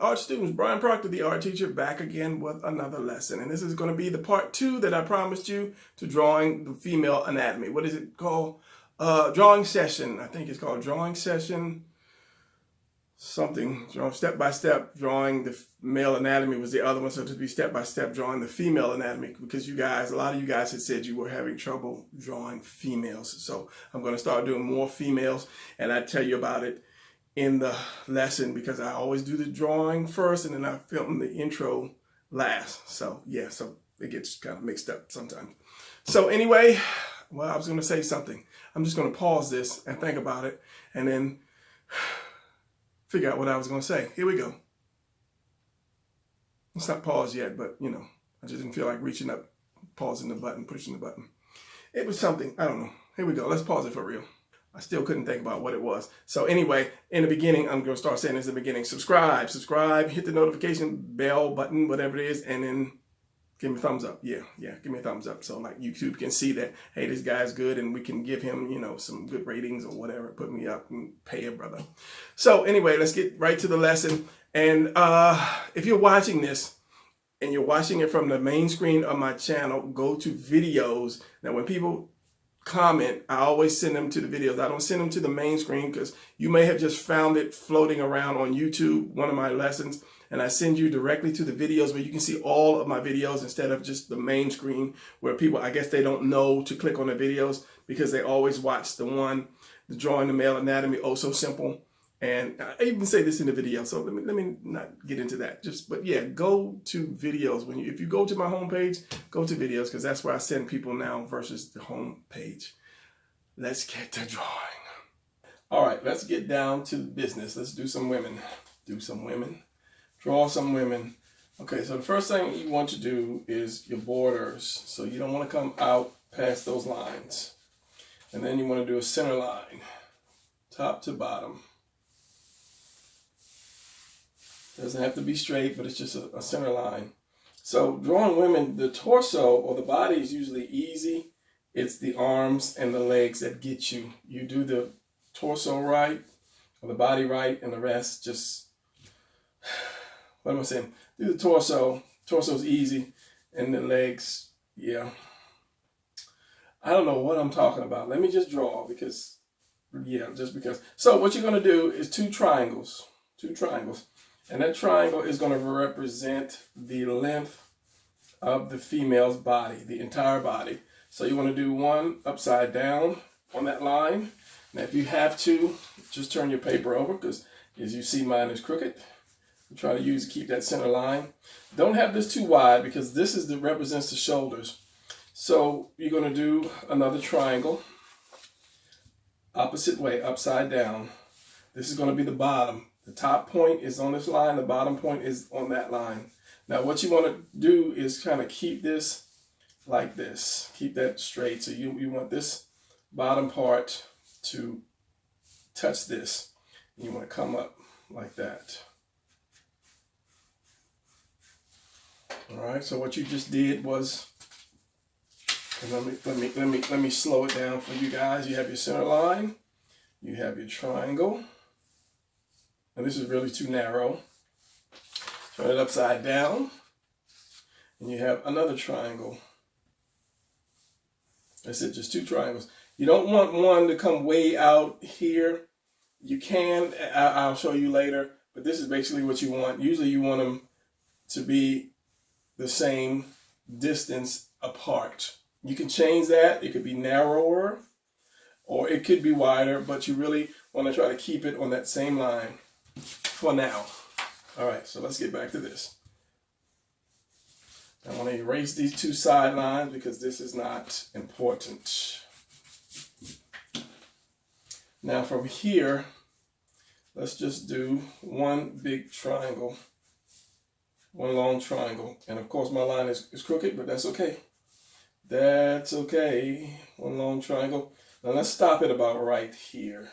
Art students, Brian Proctor, the art teacher, back again with another lesson. And this is going to be the part 2 that I promised you to drawing the female anatomy. What is it called? Drawing session. I think it's called drawing session something. Step by step drawing the male anatomy was the other one. So to be step by step drawing the female anatomy, because you guys, a lot of you guys had said you were having trouble drawing females. So I'm going to start doing more females, and I tell you about it in the lesson, because I always do the drawing first and then I film the intro last. So yeah, so it gets kind of mixed up sometimes. So anyway, well, I was going to say something. I'm just going to pause this and think about it and then figure out what I was going to say. Here we go. It's not paused yet, but you know, I just didn't feel like reaching up, pausing the button, pushing the button. It was something, I don't know. Here we go. Let's pause it for real. I still couldn't think about what it was. So anyway, in the beginning, I'm going to start saying this in the beginning. Subscribe, hit the notification bell button, whatever it is, and then give me a thumbs up. Yeah, give me a thumbs up. So like YouTube can see that, hey, this guy's good, and we can give him, you know, some good ratings or whatever. Put me up and pay a brother. So anyway, let's get right to the lesson. And if you're watching this and you're watching it from the main screen of my channel, go to videos. Now when people comment, I always send them to the videos. I don't send them to the main screen, because you may have just found it floating around on YouTube, one of my lessons, and I send you directly to the videos where you can see all of my videos instead of just the main screen, where people, I guess they don't know to click on the videos because they always watch the drawing the male anatomy, oh so simple. And I even say this in the video, so let me not get into that. But yeah, go to videos. If you go to my homepage, go to videos, because that's where I send people now versus the homepage. Let's get to drawing. All right, let's get down to business. Let's do some women. Draw some women. Okay, so the first thing you want to do is your borders. So you don't want to come out past those lines. And then you want to do a center line, top to bottom. Doesn't have to be straight, but it's just a center line. So drawing women, the torso or the body is usually easy. It's the arms and the legs that get you. You do the torso right, or the body right, and the rest just, what am I saying? Do the torso. Torso's easy, and the legs, yeah. I don't know what I'm talking about. Let me just draw, because, yeah, just because. So what you're going to do is two triangles. And that triangle is going to represent the length of the female's body, the entire body. So you want to do one upside down on that line. Now, if you have to, just turn your paper over, because as you see, mine is crooked. I'm trying to keep that center line. Don't have this too wide, because this represents the shoulders. So you're going to do another triangle, opposite way, upside down. This is going to be the bottom. The top point is on this line, the bottom point is on that line. Now what you want to do is kind of keep this like this. Keep that straight. So you want this bottom part to touch this. You want to come up like that. All right, so what you just did was, let me slow it down for you guys. You have your center line, you have your triangle. And this is really too narrow. Turn it upside down, and you have another triangle. That's it, just two triangles. You don't want one to come way out here. You can, I'll show you later, but this is basically what you want. Usually you want them to be the same distance apart. You can change that. It could be narrower, or it could be wider, but you really want to try to keep it on that same line for now. All right, so let's get back to this. I want to erase these two side lines because this is not important. Now from here, let's just do one big triangle, one long triangle. And of course my line is crooked, but that's okay. That's okay. One long triangle. Now let's stop it about right here.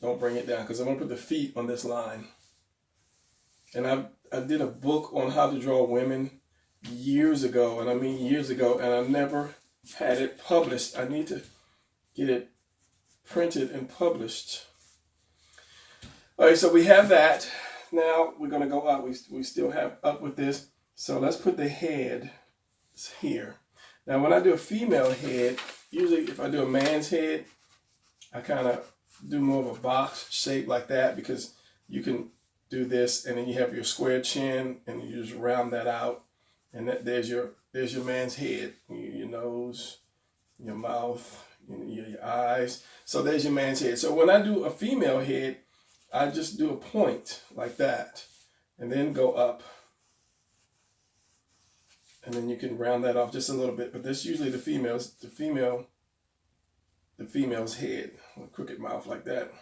Don't bring it down, because I'm going to put the feet on this line. And I did a book on how to draw women years ago, and I mean years ago, and I never had it published. I need to get it printed and published. All right, so we have that. Now we're going to go up. We still have up with this. So let's put the head here. Now when I do a female head, usually if I do a man's head, I kind of do more of a box shape like that, because you can do this and then you have your square chin and you just round that out, and there's your man's head, your nose, your mouth, your eyes. So there's your man's head. So when I do a female head, I just do a point like that and then go up, and then you can round that off just a little bit. But that's usually the female's head, a crooked mouth like that.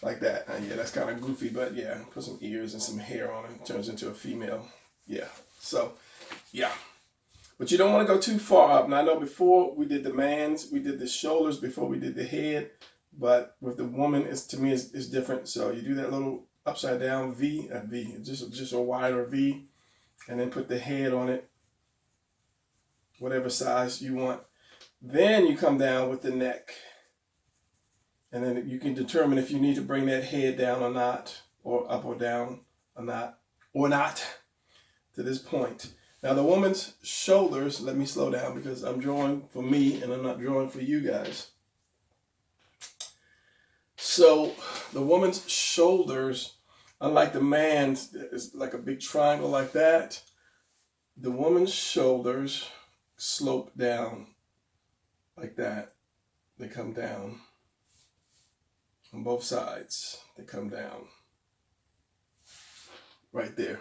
Like that. Yeah, that's kind of goofy, but yeah, put some ears and some hair on it. It turns into a female. Yeah. So, yeah. But you don't want to go too far up. Now, I know before we did the man's, we did the shoulders before we did the head. But with the woman, to me, it's different. So you do that little upside down V, just a wider V, and then put the head on it, whatever size you want. Then you come down with the neck. And then you can determine if you need to bring that head down or not, or up or down or not, to this point. Now the woman's shoulders, let me slow down because I'm drawing for me and I'm not drawing for you guys. So the woman's shoulders, unlike the man's, is like a big triangle like that. The woman's shoulders slope down like that. They come down. On both sides, they come down. Right there.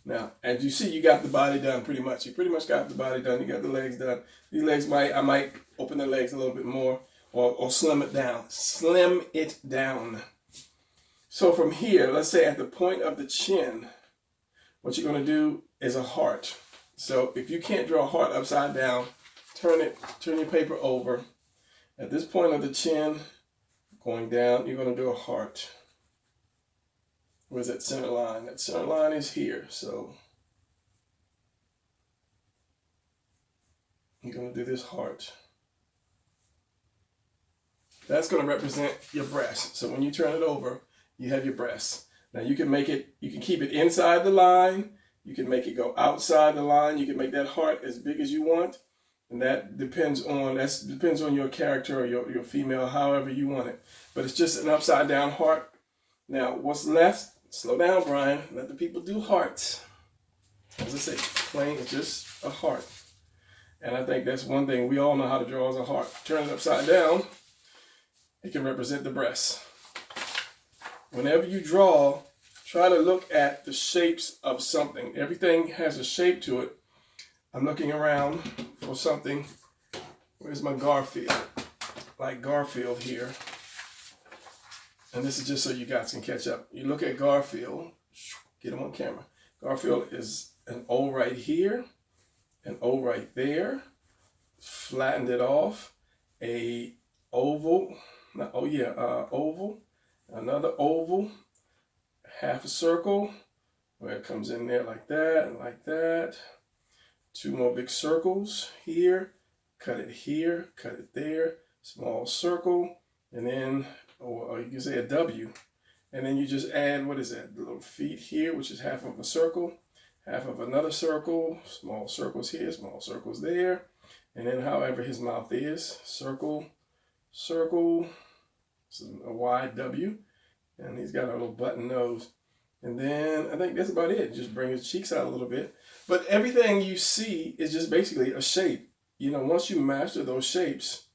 Now, as you see, you got the body done pretty much. You pretty much got the body done. You got the legs done. These legs I might open the legs a little bit more, or slim it down. Slim it down. So from here, let's say at the point of the chin, what you're going to do is a heart. So if you can't draw a heart upside down, turn your paper over. At this point of the chin, going down, you're going to do a heart. Where's that center line? That center line is here. So you're going to do this heart. That's going to represent your breast. So when you turn it over, you have your breast. Now you can keep it inside the line. You can make it go outside the line. You can make that heart as big as you want. And that depends on your character or your female, however you want it. But it's just an upside down heart. Now, what's left? Slow down, Brian. Let the people do hearts. As I say, plain, it's just a heart. And I think that's one thing we all know how to draw as a heart. Turn it upside down. It can represent the breast. Whenever you draw, try to look at the shapes of something. Everything has a shape to it. I'm looking around for something. Where's my Garfield? Like Garfield here. And this is just so you guys can catch up. You look at Garfield. Get him on camera. Garfield is an O right here. An O right there. Flattened it off. A oval. Oval. Another oval. Half a circle. Where it comes in there like that and like that. Two more big circles here, cut it here, cut it there, small circle, and then, or you can say a W. And then you just add, what is that, the little feet here, which is half of a circle, half of another circle, small circles here, small circles there. And then however his mouth is, circle, circle, so a wide W. And he's got a little button nose. And then I think that's about it. Just bring his cheeks out a little bit. But everything you see is just basically a shape. You know, once you master those shapes,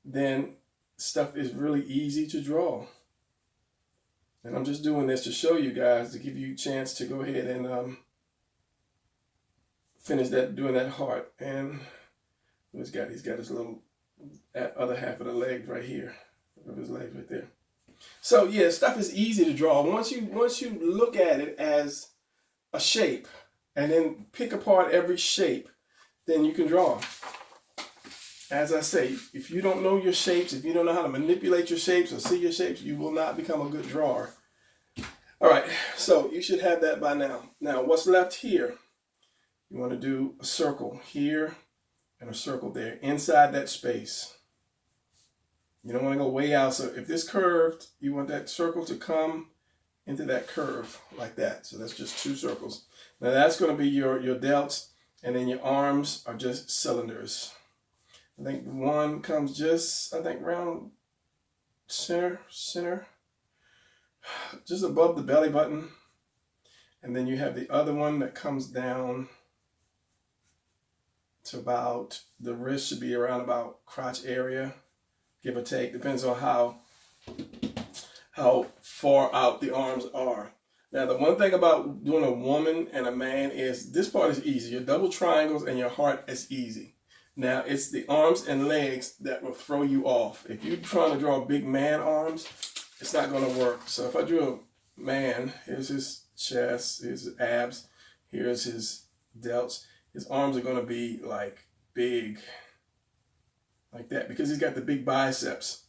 then stuff is really easy to draw. And I'm just doing this to show you guys, to give you a chance to go ahead and finish doing that heart. And he's got his little other half of the leg right here, of his leg right there. So yeah, stuff is easy to draw. Once you look at it as a shape and then pick apart every shape, then you can draw. As I say, if you don't know your shapes, if you don't know how to manipulate your shapes or see your shapes, you will not become a good drawer. All right, so you should have that by now. Now, what's left here? You want to do a circle here and a circle there inside that space. You don't want to go way out. So if this curved, you want that circle to come into that curve like that. So that's just 2 circles. Now that's going to be your delts, and then your arms are just cylinders. I think one comes just, I think, round center, just above the belly button. And then you have the other one that comes down to about, the wrist should be around about crotch area, give or take. Depends on how far out the arms are. Now, the one thing about doing a woman and a man is this part is easy. Your double triangles and your heart is easy. Now, it's the arms and legs that will throw you off. If you're trying to draw big man arms, it's not going to work. So if I drew a man, here's his chest, here's his abs, here's his delts. His arms are going to be like big, like that, because he's got the big biceps.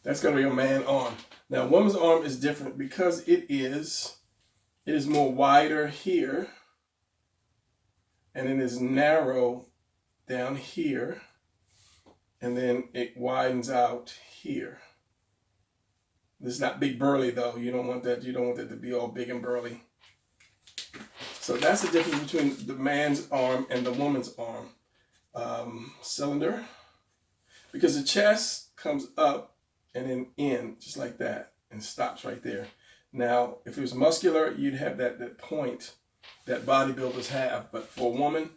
That's going to be a man arm. Now, a woman's arm is different because it is more wider here, and it is narrow down here, and then it widens out here. It's not big burly though. You don't want that. You don't want that to be all big and burly. So that's the difference between the man's arm and the woman's arm. Cylinder, because the chest comes up and then in just like that and stops right there. Now, if it was muscular, you'd have that point that bodybuilders have. But for a woman,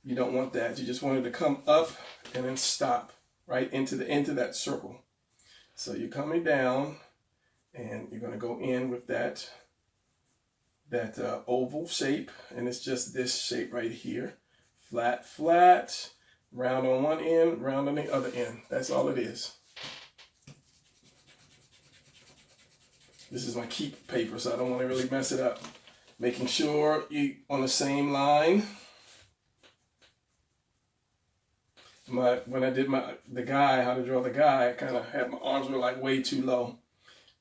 you don't want that. You just want it to come up and then stop right into that circle. So you're coming down, and you're going to go in with that oval shape, and it's just this shape right here. Flat, flat, round on one end, round on the other end. That's all it is. This is my keep paper, so I don't want to really mess it up. Making sure you're on the same line. When I did the guy, how to draw the guy, I kind of had my arms were like way too low.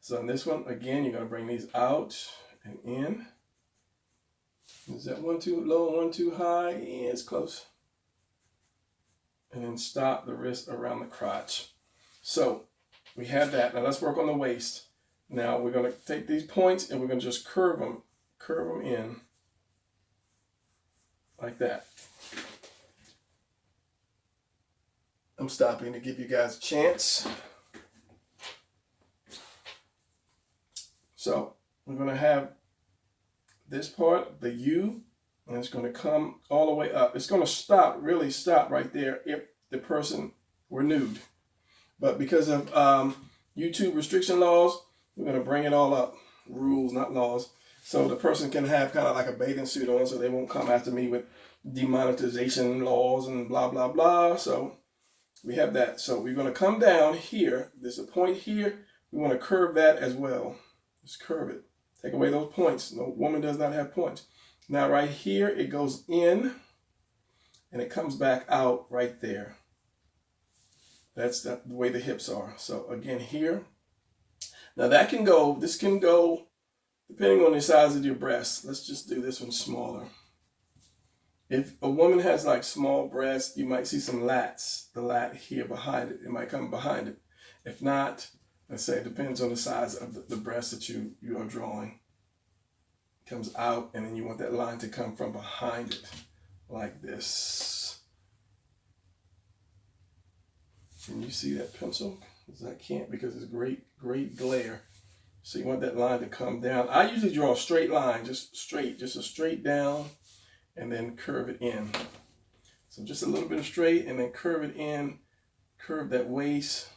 So in this one, again, you're going to bring these out and in. Is that one too low, one too high? Yeah, it's close. And then stop the wrist around the crotch. So we have that. Now let's work on the waist. Now we're going to take these points and we're going to just curve them in like that. I'm stopping to give you guys a chance. So we're going to have this part, the U, and it's going to come all the way up. It's going to stop, really stop right there if the person were nude. But because of YouTube restriction laws, we're going to bring it all up. Rules, not laws. So the person can have kind of like a bathing suit on, so they won't come after me with demonetization laws and blah, blah, blah. So we have that. So we're going to come down here. There's a point here. We want to curve that as well. Just curve it. Take away those points. No woman does not have points. Now right here, it goes in and it comes back out right there. That's the way the hips are. So again here. Now that can go, this can go depending on the size of your breasts. Let's just do this one smaller. If a woman has like small breasts, you might see some lats, the lat here behind it. It might come behind it. If not, let's say it depends on the size of the breast that you are drawing. It comes out, and then you want that line to come from behind it, like this. Can you see that pencil? Because I can't, because it's great glare. So you want that line to come down. I usually draw a straight line, just a straight down, and then curve it in. So just a little bit of straight, and then curve it in, curve that waist,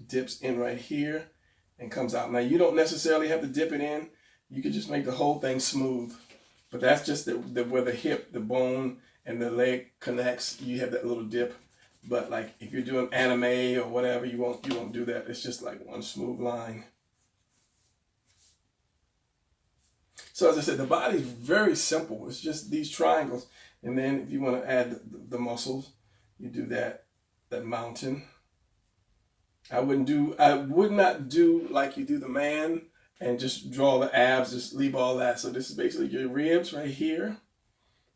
dips in right here, and comes out. Now you don't necessarily have to dip it in. You could just make the whole thing smooth. But that's just where the hip, the bone, and the leg connects. You have that little dip. But like if you're doing anime or whatever, you won't do that. It's just like one smooth line. So as I said, the body's very simple. It's just these triangles. And then if you want to add the muscles, you do that mountain. I would not do like you do the man and just draw the abs, just leave all that. So this is basically your ribs right here.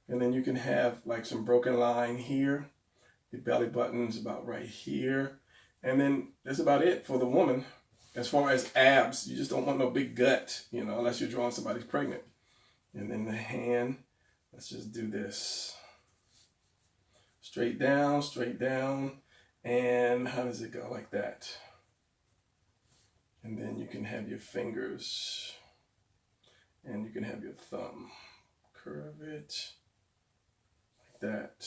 And then you can have like some broken line here. The belly button's about right here. And then that's about it for the woman. As far as abs, you just don't want no big gut, you know, unless you're drawing somebody's pregnant. And then the hand, let's just do this. Straight down, and how does it go? Like that. And then you can have your fingers, and you can have your thumb. Curve it, like that.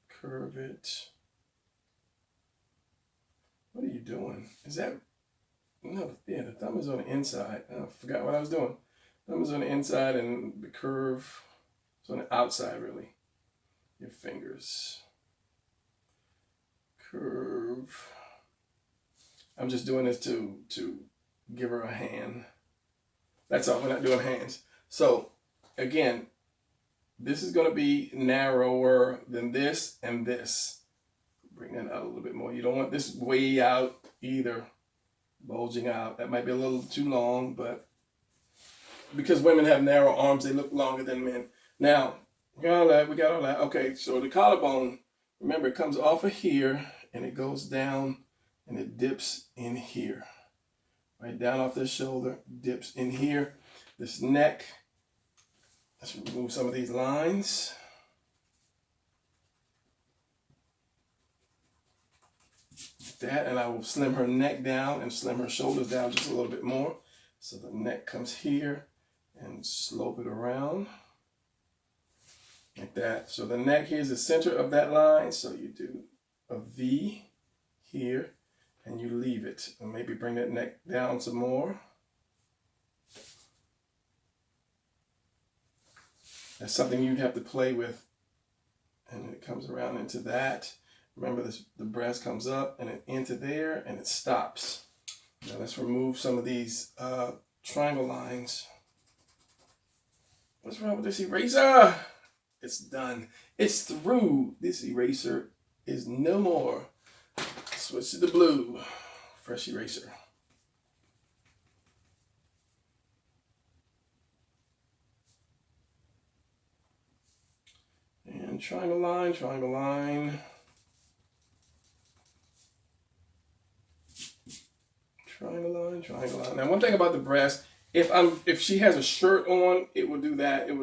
Curve it. What are you doing? Is that, no, yeah, the thumb is on the inside. I forgot what I was doing. Thumb is on the inside and the curve is on the outside, really. Your fingers. Curve. I'm just doing this to give her a hand. That's all, we're not doing hands. So, again, this is gonna be narrower than this and this. Bring that out a little bit more. You don't want this way out either, bulging out. That might be a little too long, but because women have narrow arms, they look longer than men. Now, we got all that. Okay, so the collarbone, remember, it comes off of here and it goes down and it dips in here. Right down off the shoulder, dips in here. This neck, let's remove some of these lines. That, and I will slim her neck down and slim her shoulders down just a little bit more. So the neck comes here and slope it around like that. So the neck here is the center of that line. So you do a V here and you leave it. And maybe bring that neck down some more. That's something you'd have to play with. And it comes around into that. Remember, this, the breast comes up and it into there and it stops. Now let's remove some of these triangle lines. What's wrong with this eraser? It's done. It's through. This eraser is no more. Switch to the blue. Fresh eraser. And triangle line, triangle line. Triangle line, triangle line. Now, one thing about the breast, if she has a shirt on, it would do that. It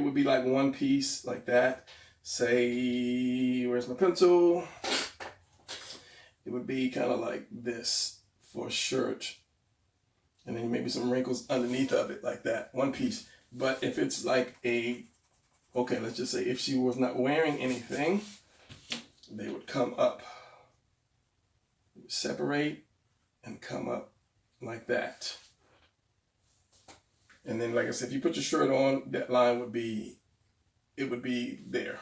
would be like one piece like that. Say, where's my pencil? It would be kind of like this for a shirt, and then maybe some wrinkles underneath of it like that, one piece. But if it's like okay, let's just say if she was not wearing anything, they would come up, separate, and come up like that. And then, like I said, if you put your shirt on, that line would be, it would be there.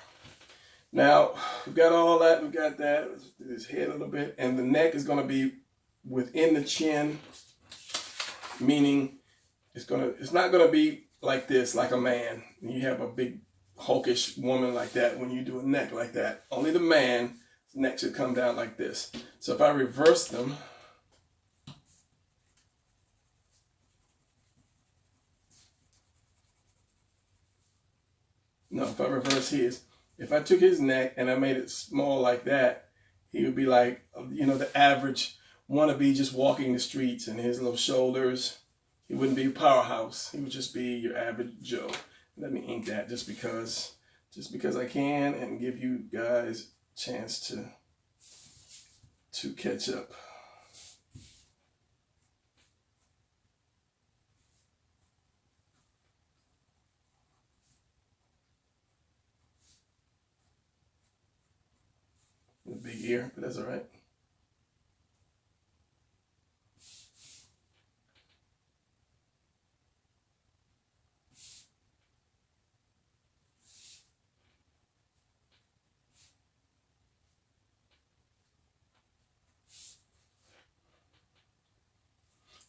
Now, we've got all that, we've got that. Let's do this head a little bit. And the neck is going to be within the chin, meaning it's not going to be like this, like a man. You have a big hulkish woman like that when you do a neck like that. Only the man's neck should come down like this. So if I reverse them, no, if I reverse his, if I took his neck and I made it small like that, he would be like, you know, the average wannabe just walking the streets, and his little shoulders, he wouldn't be a powerhouse. He would just be your average Joe. Let me ink that just because I can, and give you guys a chance to catch up. A big ear, but that's all right.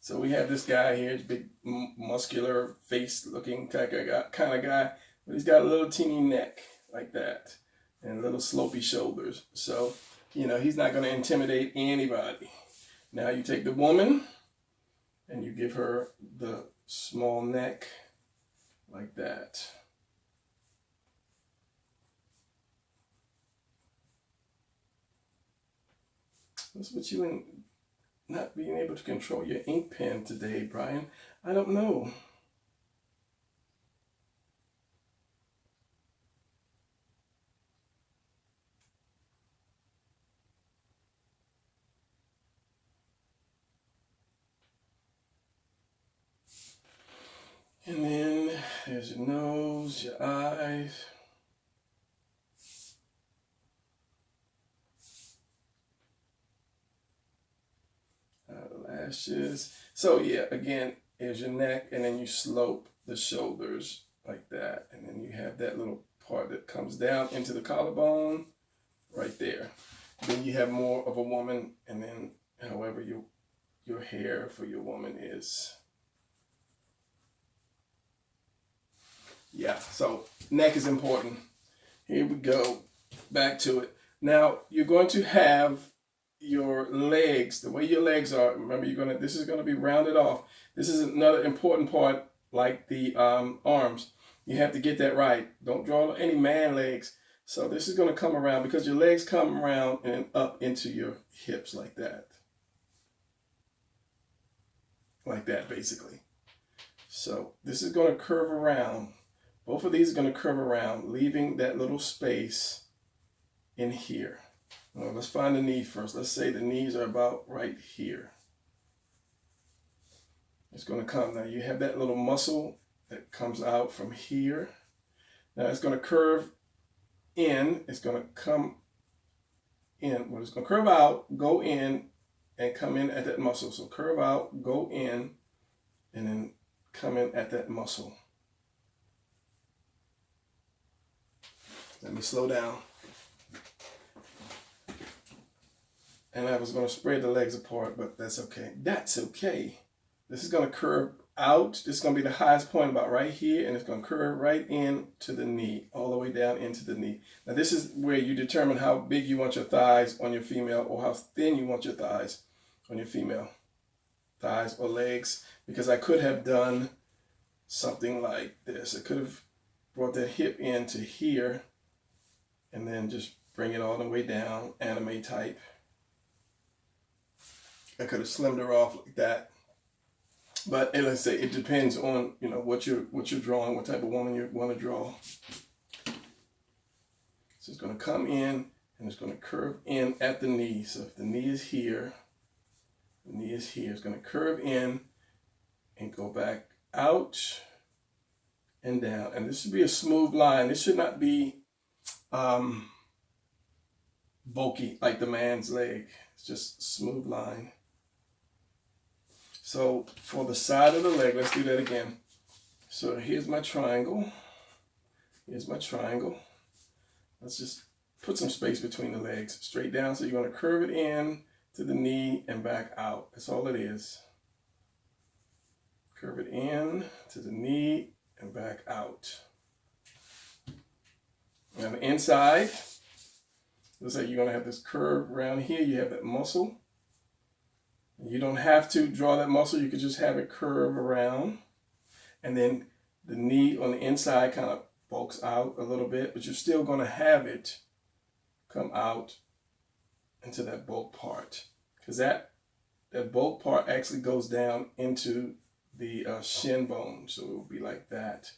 So we have this guy here, big muscular face looking kind of guy, but he's got a little teeny neck like that and little slopey shoulders. So, you know, he's not going to intimidate anybody. Now you take the woman and you give her the small neck like that. What's with you and not being able to control your ink pen today, Brian? I don't know. And then there's your nose, your eyes. Lashes. So yeah, again, here's your neck, and then you slope the shoulders like that. And then you have that little part that comes down into the collarbone right there. Then you have more of a woman, and then however your hair for your woman is. Yeah, so neck is important. Here we go. Back to it. Now you're going to have your legs, the way your legs are. Remember, this is gonna be rounded off. This is another important part, like the arms. You have to get that right. Don't draw any man legs. So this is gonna come around because your legs come around and up into your hips like that. Like that, basically. So this is gonna curve around. Both of these are gonna curve around, leaving that little space in here. Well, let's find the knee first. Let's say the knees are about right here. It's going to come. Now you have that little muscle that comes out from here. Now it's going to curve in. It's going to come in. Well, it's going to curve out, go in, and come in at that muscle. So curve out, go in, and then come in at that muscle. Let me slow down. And I was going to spread the legs apart, but that's okay. That's okay. This is going to curve out. This is going to be the highest point about right here, and it's going to curve right in to the knee, all the way down into the knee. Now this is where you determine how big you want your thighs on your female, or how thin you want your thighs on your female. Thighs or legs, because I could have done something like this. I could have brought that hip in to here, and then just bring it all the way down, anime type. I could have slimmed her off like that, but let's say it depends on what you're drawing, what type of woman you want to draw. So it's going to come in and it's going to curve in at the knee. So if the knee is here, the knee is here. It's going to curve in and go back out and down. And this should be a smooth line. This should not be bulky like the man's leg. It's just a smooth line. So for the side of the leg, let's do that again. So here's my triangle. Here's my triangle. Let's just put some space between the legs. Straight down. So you're going to curve it in to the knee and back out. That's all it is. Curve it in to the knee and back out. And the inside, let's say you're going to have this curve around here. You have that muscle. You don't have to draw that muscle. You could just have it curve around. And then the knee on the inside kind of bulks out a little bit, but you're still going to have it come out into that bulk part. Because that bulk part actually goes down into the shin bone. So it will be like that.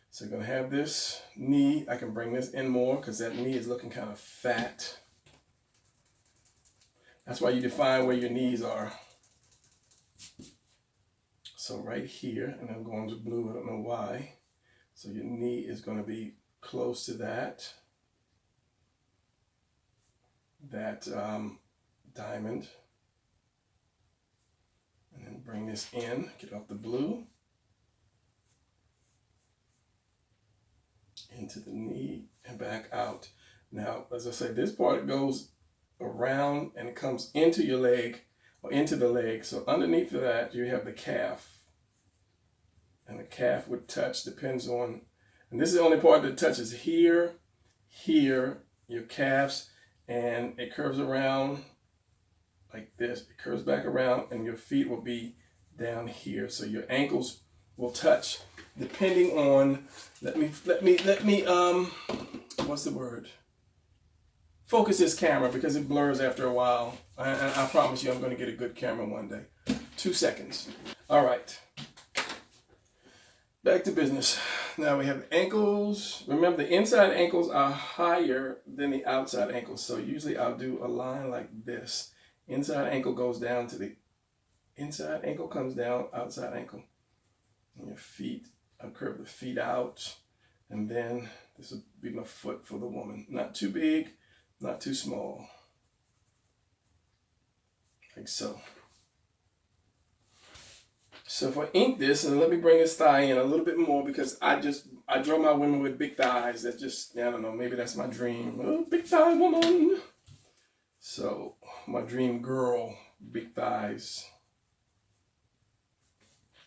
So you're going to have this knee. I can bring this in more because that knee is looking kind of fat. That's why you define where your knees are. So right here, and I'm going to blue, I don't know why. So your knee is going to be close to that diamond. And then bring this in, get off the blue. Into the knee and back out. Now, as I said, this part goes around and it comes into your leg or into the leg. So underneath of that, you have the calf. And the calf would touch, depends on, and this is the only part that touches here, your calves, and it curves around like this. It curves back around and your feet will be down here. So your ankles will touch depending on, let me, what's the word? focus this camera because it blurs after a while. I promise you I'm going to get a good camera one day. 2 seconds. All right. Back to business. Now we have ankles. Remember, the inside ankles are higher than the outside ankles. So usually I'll do a line like this. Inside ankle goes down to the inside ankle, comes down, outside ankle. And your feet, I'll curve the feet out. And then this will be my foot for the woman. Not too big, not too small. Like so. So if I ink this, and let me bring this thigh in a little bit more because I draw my women with big thighs. That's just, I don't know, maybe that's my dream. Oh, big thigh woman. So my dream girl, big thighs.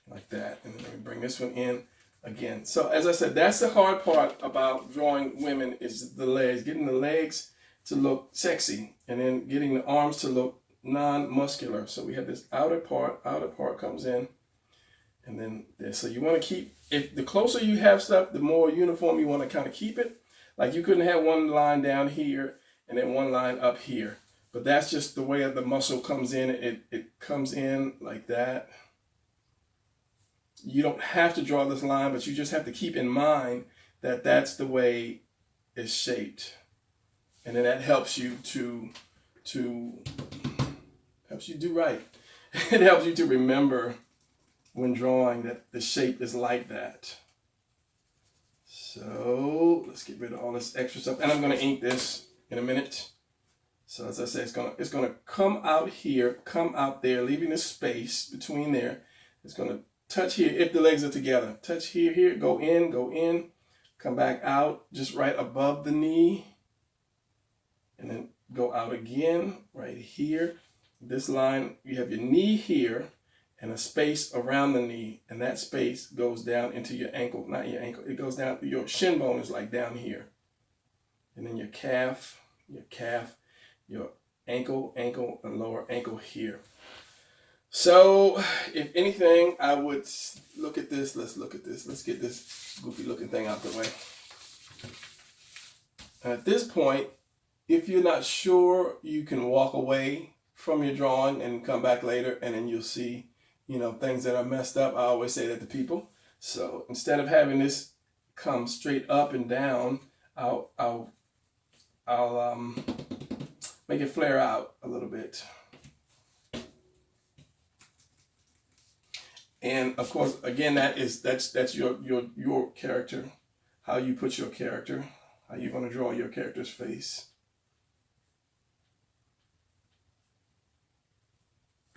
Like that. And then let me bring this one in again. So as I said, that's the hard part about drawing women is the legs. Getting the legs to look sexy. And then getting the arms to look non-muscular. So we have this outer part comes in. And then this. So you want to keep, if the closer you have stuff, the more uniform you want to kind of keep it. Like you couldn't have one line down here and then one line up here. But that's just the way the muscle comes in. It comes in like that. You don't have to draw this line, but you just have to keep in mind that that's the way it's shaped. And then that helps you helps you do right. It helps you to remember when drawing that the shape is like that. So let's get rid of all this extra stuff. And I'm going to ink this in a minute. So as I say, it's gonna come out here, come out there, leaving a space between there. It's going to touch here if the legs are together. Touch here, go in, come back out just right above the knee. And then go out again right here. This line, you have your knee here and a space around the knee. And that space goes down into your ankle, not your ankle. It goes down, your shin bone is like down here. And then your calf, your ankle, and lower ankle here. So, if anything, I would look at this. Let's look at this. Let's get this goofy looking thing out the way. And at this point, if you're not sure, you can walk away from your drawing and come back later, and then you'll see, things that are messed up. I always say that to people. So instead of having this come straight up and down, I'll make it flare out a little bit. And of course, again, that's your character, how you put your character, how you're going to draw your character's face.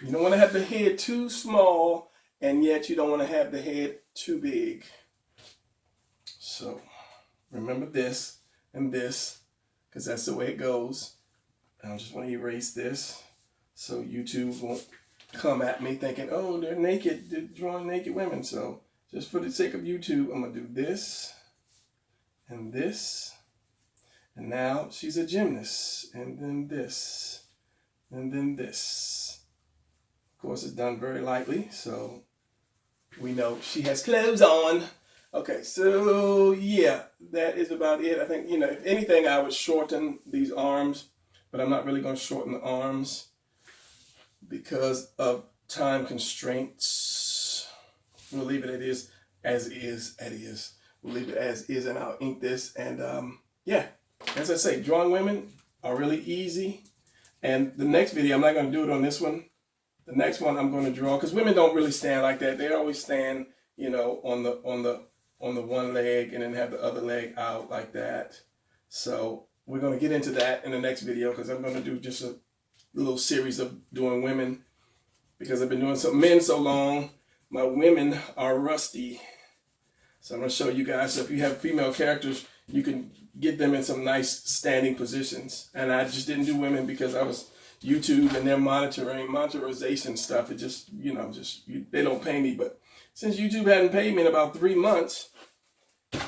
You don't want to have the head too small, and yet you don't want to have the head too big. So remember this and this, because that's the way it goes. I just want to erase this so YouTube won't come at me thinking, oh, they're naked, they're drawing naked women. So just for the sake of YouTube, I'm going to do this and this. And now she's a gymnast, and then this, and then this. Of course, it's done very lightly, so we know she has clothes on. Okay, so yeah, that is about it. I think, if anything, I would shorten these arms, but I'm not really going to shorten the arms because of time constraints. We'll leave it as is. We'll leave it as is, and I'll ink this. And yeah, as I say, drawing women are really easy. And the next video, I'm not going to do it on this one. The next one I'm going to draw, because women don't really stand like that. They always stand, on the one leg and then have the other leg out like that. So we're going to get into that in the next video, because I'm going to do just a little series of doing women, because I've been doing some men so long. My women are rusty. So I'm going to show you guys. So if you have female characters, you can get them in some nice standing positions. And I just didn't do women because I was YouTube and their monetization stuff. It just, they don't pay me. But since YouTube hadn't paid me in about 3 months,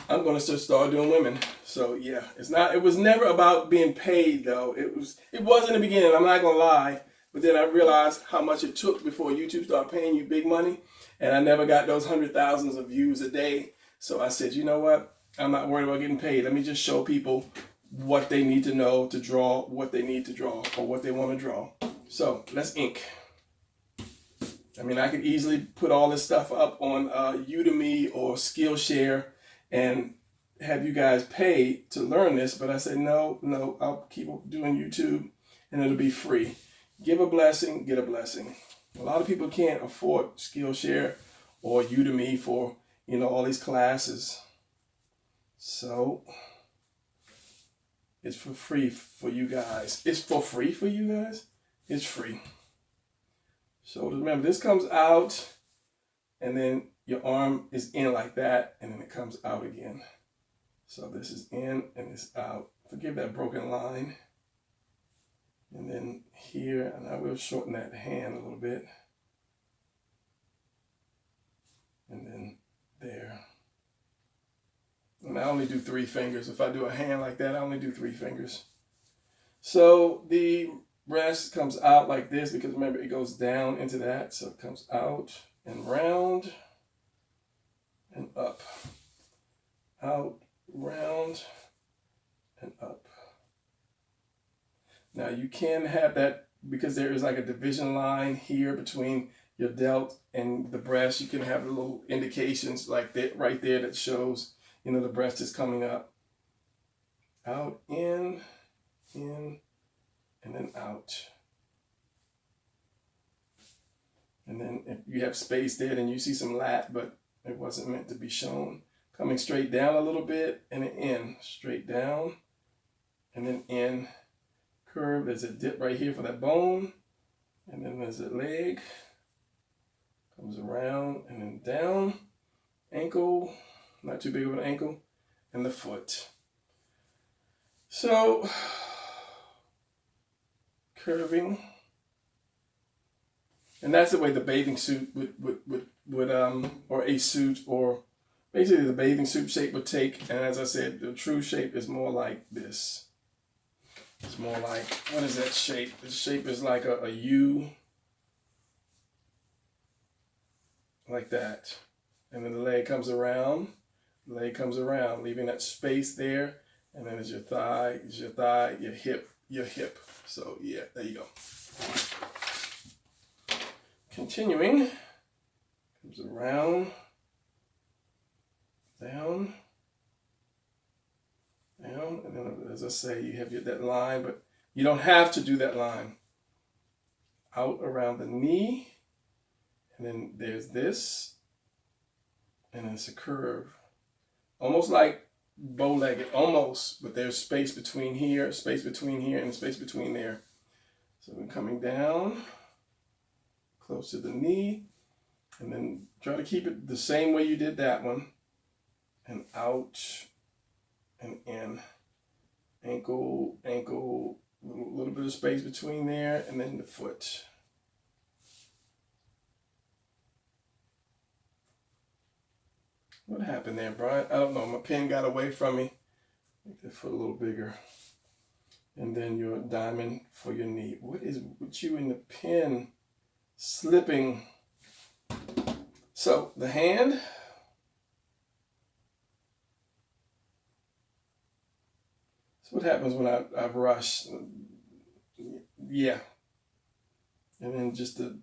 I'm going to just start doing women. So yeah, it was never about being paid though. It was in the beginning, I'm not going to lie. But then I realized how much it took before YouTube started paying you big money. And I never got those 100,000s of views a day. So I said, you know what? I'm not worried about getting paid. Let me just show people what they need to know to draw what they need to draw or what they want to draw. So let's ink. I mean, I could easily put all this stuff up on Udemy or Skillshare and have you guys pay to learn this, but I said, no, I'll keep doing YouTube and it'll be free. Give a blessing, get a blessing. A lot of people can't afford Skillshare or Udemy for, all these classes. So it's for free for you guys. It's for free for you guys? It's free. So remember, this comes out and then your arm is in like that and then it comes out again. So this is in and it's out. Forgive that broken line. And then here, and I will shorten that hand a little bit. And then there. And I only do 3 fingers. If I do a hand like that, I only do 3 fingers. So the rest comes out like this because remember, it goes down into that. So it comes out and round and up. Out, round, and up. Now you can have that because there is like a division line here between your delt and the breast. You can have little indications like that right there that shows, the breast is coming up. Out, in, and then out. And then if you have space there, then you see some lat, but it wasn't meant to be shown. Coming straight down a little bit and then in. Straight down and then in. Curve, there's a dip right here for that bone. And then there's a leg. Comes around and then down. Ankle, not too big of an ankle. And the foot. So, curving. And that's the way the bathing suit would or a suit, or basically the bathing suit shape would take. And as I said, the true shape is more like this. It's more like, what is that shape? The shape is like a U. Like that. And then the leg comes around. The leg comes around, leaving that space there. And then it's your thigh, your hip. So yeah, there you go. Continuing, comes around, down, and then as I say, you have that line, but you don't have to do that line. Out around the knee, and then there's this, and it's a curve. Almost like bow-legged, almost, but there's space between here, and space between there. So we're coming down, close to the knee, and then try to keep it the same way you did that one, and out, and in. Ankle, a little bit of space between there, and then the foot. What happened there, Brian? I don't know. My pen got away from me. Make the foot a little bigger. And then your diamond for your knee. What is with you in the pen slipping? So the hand. So what happens when I rush? Yeah. And then just the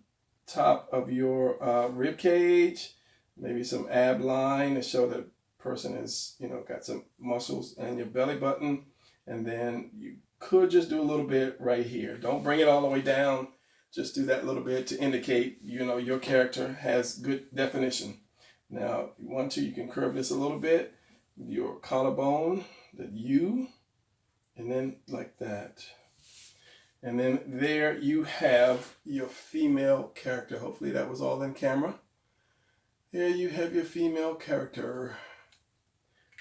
top of your rib cage. Maybe some ab line to show that person is, got some muscles, and your belly button. And then you could just do a little bit right here. Don't bring it all the way down. Just do that little bit to indicate, your character has good definition. Now, if you want to, you can curve this a little bit. Your collarbone, the U, and then like that. And then there you have your female character. Hopefully that was all in camera. There you have your female character.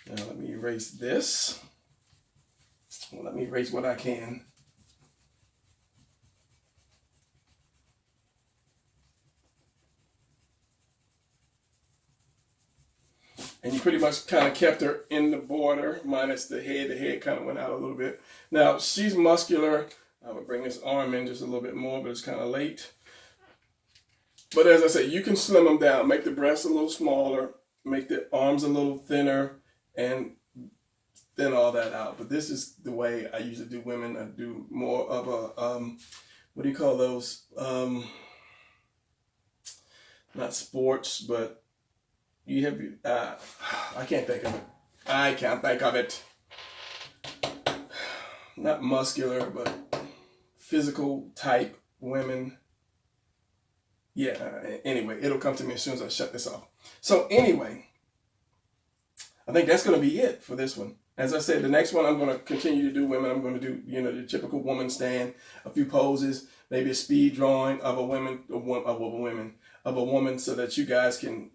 Now let me erase this. Well, let me erase what I can. And you pretty much kind of kept her in the border, minus the head. The head kind of went out a little bit. Now, she's muscular. I would bring this arm in just a little bit more, but it's kind of late. But as I said, you can slim them down, make the breasts a little smaller, make the arms a little thinner, and thin all that out. But this is the way I usually do women. I do more of a, what do you call those? Not sports, but you have, I can't think of it. I can't think of it. Not muscular, but physical type women. Yeah, anyway, it'll come to me as soon as I shut this off. So anyway, I think that's going to be it for this one. As I said, the next one I'm going to continue to do women. I'm going to do, the typical woman stand, a few poses, maybe a speed drawing of a woman, so that you guys can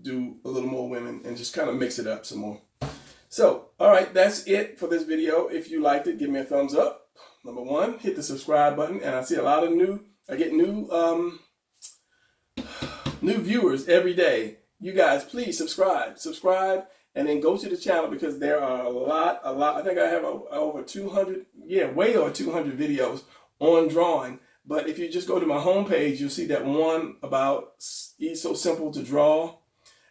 do a little more women and just kind of mix it up some more. So, all right, that's it for this video. If you liked it, give me a thumbs up. Number one, hit the subscribe button, and I see a lot of I get new viewers every day. You guys, please subscribe, and then go to the channel, because there are a lot. I think I have over 200, way over 200 videos on drawing. But if you just go to my homepage, you'll see that one about It's So Simple to Draw,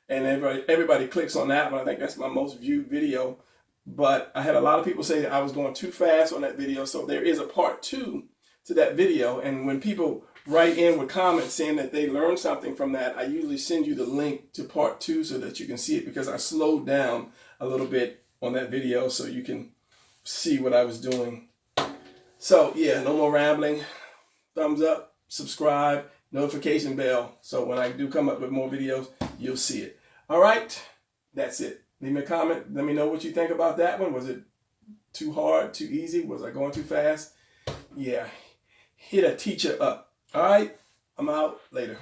and everybody clicks on that one. I think that's my most viewed video. But I had a lot of people say that I was going too fast on that video, so there is a part 2 to that video. And when people write in with comments saying that they learned something from that, I usually send you the link to part 2 so that you can see it, because I slowed down a little bit on that video so you can see what I was doing. So yeah, no more rambling. Thumbs up, subscribe, notification bell, so when I do come up with more videos, you'll see it. All right, that's it. Leave me a comment. Let me know what you think about that one. Was it too hard, too easy? Was I going too fast? Yeah, hit a teacher up. All right, I'm out. Later.